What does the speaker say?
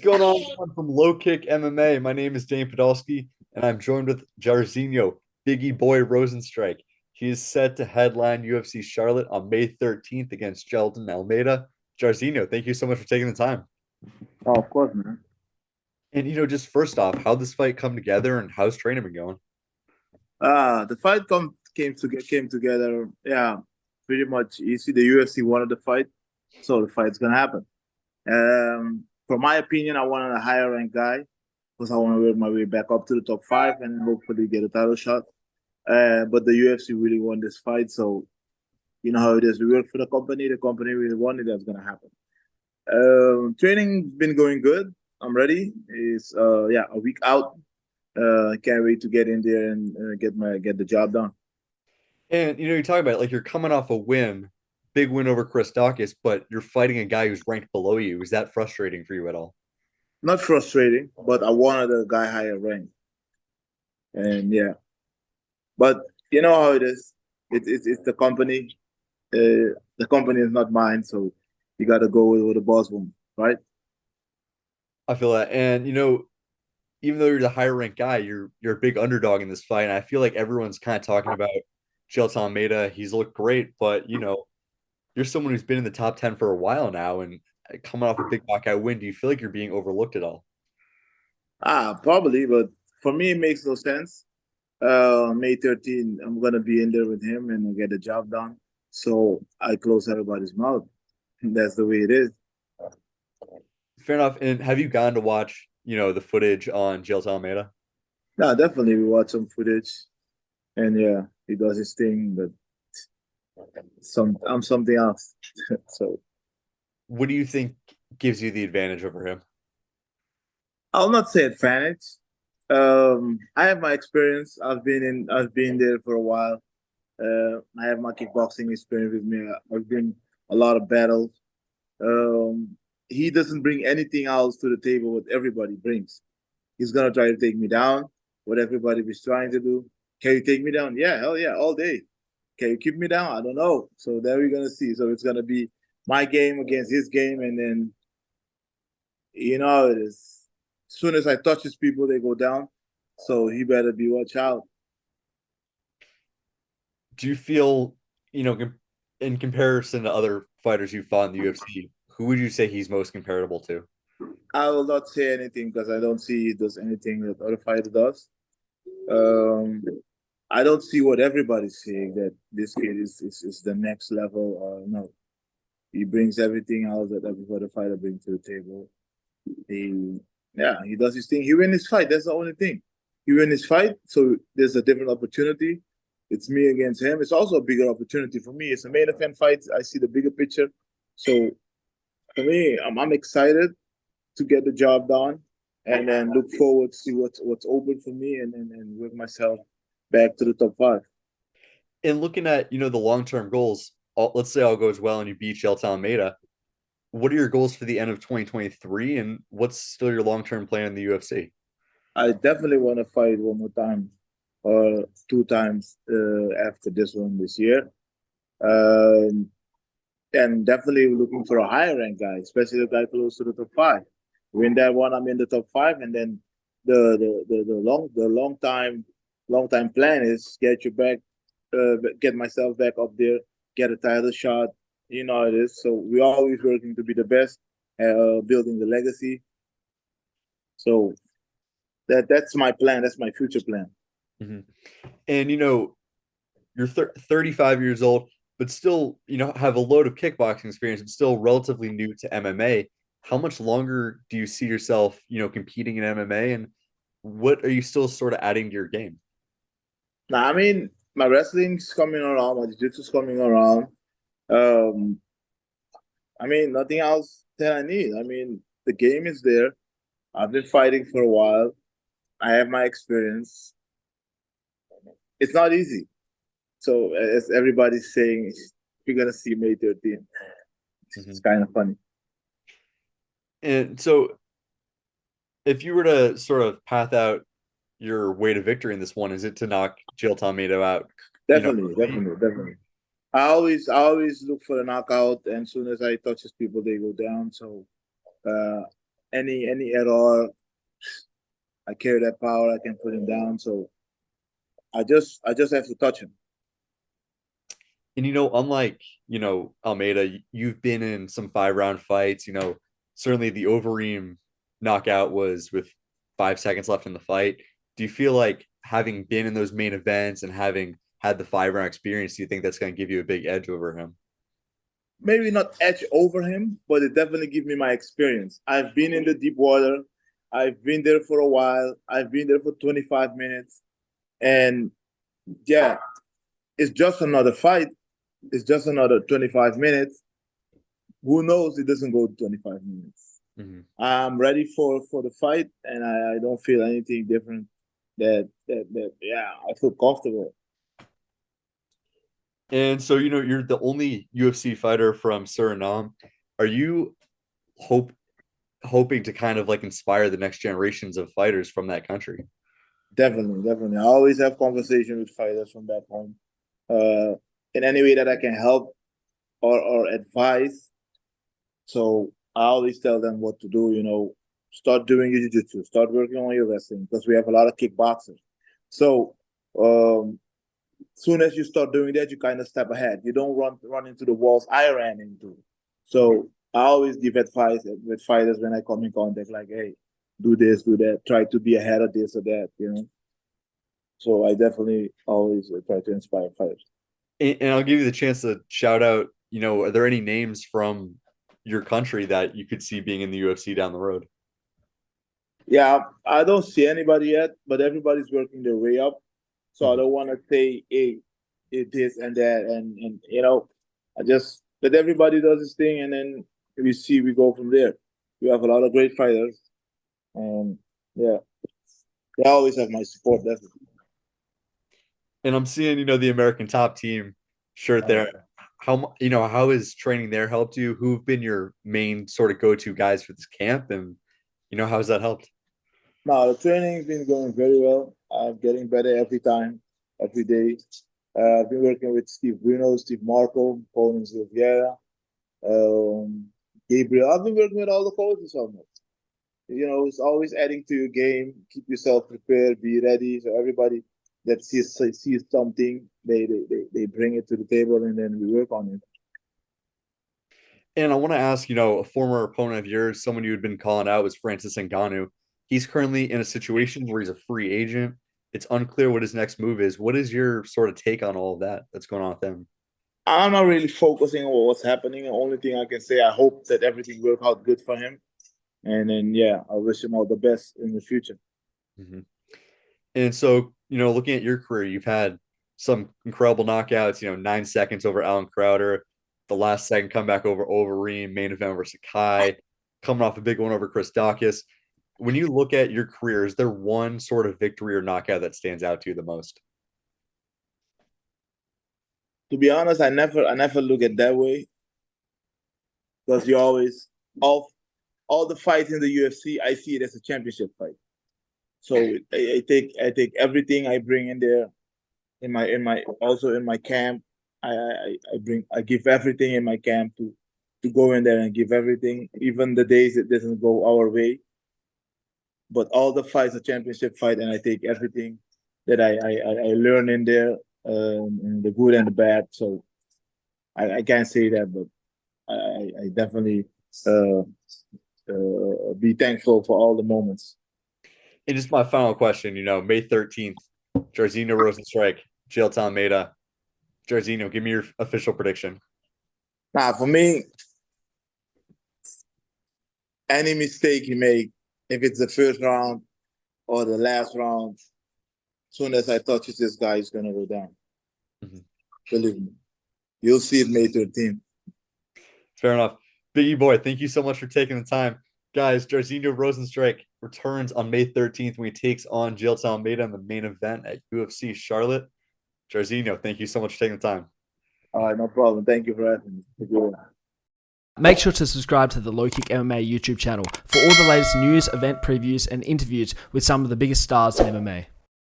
going on? I'm from LowKick MMA. My name is Dane Podolsky, and I'm joined with Jairzinho Biggie Boy Rozenstruik. He is set to headline UFC Charlotte on May 13th against Jailton Almeida. Jairzinho, thank you so much for taking the time. Oh, of course, man. And just first off, how'd this fight come together and how's training been going? The fight came together. Yeah, pretty much. You see, the UFC wanted the fight, so the fight's gonna happen. For my opinion, I wanted a higher ranked guy because I want to work my way back up to the top five and hopefully get a title shot. But the UFC really won this fight, so you know how it is. We work for the company. The company really wanted that's gonna happen. Training's been going good. I'm ready. It's a week out. Can't wait to get in there and get the job done. And you talk about it, like you're coming off a win, big win over Chris Dawkins, but you're fighting a guy who's ranked below you. Is that frustrating for you at all? Not frustrating, but I wanted a guy higher ranked, and yeah. But you know how it is. It's the company. The company is not mine, so you got to go with the boss woman, right? I feel that. And even though you're the higher ranked guy, you're a big underdog in this fight. And I feel like everyone's kind of talking about Jailton Almeida. He's looked great, but you're someone who's been in the top 10 for a while now and coming off a big knockout win. Do you feel like you're being overlooked at all? Probably, but for me, it makes no sense. May 13th, I'm gonna be in there with him and get the job done. So I close everybody's mouth. That's the way it is. Fair enough. And have you gone to watch, the footage on Jailton Almeida? No, definitely we watch some footage, and yeah, he does his thing, but I'm something else. So What do you think gives you the advantage over him? I'll not say advantage. I have my experience. I've been there for a while. I have my kickboxing experience with me. I've been a lot of battles. Um, he doesn't bring anything else to the table what everybody brings. He's gonna try to take me down. What everybody was trying to do. Can you take me down? Yeah, hell yeah, all day. Can you keep me down? I don't know. So there we're gonna see. So it's gonna be my game against his game, and then you know how it is. As soon as I touch his people, they go down. So he better be watch out. Do you feel, in comparison to other fighters you fought in the UFC, who would you say he's most comparable to? I will not say anything because I don't see he does anything that other fighter does. Um, I don't see what everybody's saying that this kid is the next level. Or no, he brings everything else that every other fighter brings to the table. He, yeah, he does his thing. He win his fight. That's the only thing. He win his fight, so there's a different opportunity. It's me against him. It's also a bigger opportunity for me. It's a main event fight. I see the bigger picture. So for me, I'm excited to get the job done, and then look forward to see what's open for me, and then and work myself back to the top five. And looking at, the long-term goals, let's say all goes well and you beat Jailton Almeida. What are your goals for the end of 2023 and what's still your long-term plan in the UFC? I definitely want to fight one more time or two times after this one this year. Um, and definitely looking for a higher rank guy, especially the guy close to the top five. Win that one, I'm in the top five, and then the long time plan is get you back, get myself back up there, get a title shot. You know how it is. So we're always working to be the best, building the legacy. So that's my plan. That's my future plan. Mhm. And you're 35 years old, but still, have a load of kickboxing experience and still relatively new to MMA. How much longer do you see yourself, competing in MMA, and what are you still sort of adding to your game? Now, I mean, my wrestling's coming around, my jiu-jitsu's coming around. Um, I mean, nothing else that I need. I mean, the game is there. I've been fighting for a while. I have my experience. It's not easy. So, as everybody's saying, you're gonna see May 13th. It's Mhm. kind of funny. And so, if you were to sort of path out your way to victory in this one, is it to knock Jill Tomato out? Definitely, Early? definitely, definitely. I always look for a knockout, and as soon as I touch his people, they go down. So, uh, any error, I carry that power. I can put him down. So I just have to touch him. And unlike, Almeida, you've been in some 5 round fights. Certainly the Overeem knockout was with 5 seconds left in the fight. Do you feel like having been in those main events and having had the 5 round experience, do you think that's going to give you a big edge over him? Maybe not edge over him, but it definitely gives me my experience. I've been in the deep water. I've been there for a while. I've been there for 25 minutes. And yeah, it's just another fight. It's just another 25 minutes. Who knows? It doesn't go 25 minutes. Mm-hmm. I'm ready for the fight, and I don't feel anything different. Yeah, I feel comfortable. And so, you're the only UFC fighter from Suriname. Are you hoping to kind of like inspire the next generations of fighters from that country? Definitely. I always have conversations with fighters from back home. In any way that I can help or advise. So I always tell them what to do. Start doing your jiu-jitsu, start working on your wrestling, because we have a lot of kickboxers. So soon as you start doing that, you kind of step ahead. You don't run into the walls I ran into. So I always give advice with fighters when I come in contact, like, hey, do this, do that, try to be ahead of this or that. So I definitely always try to inspire fighters. And I'll give you the chance to shout out, are there any names from your country that you could see being in the UFC down the road? Yeah, I don't see anybody yet, but everybody's working their way up. So I don't want to say, hey, it this and that, and I just let everybody does his thing, and then we go from there. We have a lot of great fighters, and yeah, they always have my support, definitely. And I'm seeing, the American Top Team shirt there. How has training there helped you? Who've been your main sort of go-to guys for this camp, and how has that helped? No, the training's been going very well. I'm getting better every time, every day. I've been working with Steve Bruno, Steve Marco, Pauline Silveira, Gabriel. I've been working with all the coaches almost. It's always adding to your game. Keep yourself prepared, be ready. So everybody that sees something, they bring it to the table, and then we work on it. And I want to ask, a former opponent of yours, someone you had been calling out, was Francis Ngannou. He's currently in a situation where he's a free agent. It's unclear what his next move is. What is your sort of take on all of that that's going on with him? I'm not really focusing on what's happening. The only thing I can say, I hope that everything works out good for him. And then, yeah, I wish him all the best in the future. Mm-hmm. And so, looking at your career, you've had some incredible knockouts, 9 seconds over Alan Crowder, the last second comeback over Overeem, main event over Sakai, coming off a big one over Chris Dawkins. When you look at your career, is there one sort of victory or knockout that stands out to you the most? To be honest, I never look at that way, because you always all the fights in the UFC, I see it as a championship fight. So I take everything I bring in there, in my camp. I give everything in my camp to go in there and give everything, even the days it doesn't go our way. But all the fights are championship fight, and I take everything that I learn in there, and the good and the bad. So I can't say that, but I definitely be thankful for all the moments. And just my final question, May 13th, Jairzinho Rozenstruik, Jailton Almeida. Jairzinho, give me your official prediction. For me, any mistake you make, if it's the first round or the last round, as soon as I touch it, this guy is going to go down. Mm-hmm. Believe me. You'll see it May 13th. Fair enough. Biggie boy, thank you so much for taking the time. Guys, Jairzinho Rozenstruik returns on May 13th when he takes on Jailton Almeida in the main event at UFC Charlotte. Jairzinho, thank you so much for taking the time. All right, no problem. Thank you for having me. Make sure to subscribe to the LowKick MMA YouTube channel for all the latest news, event previews, and interviews with some of the biggest stars in MMA.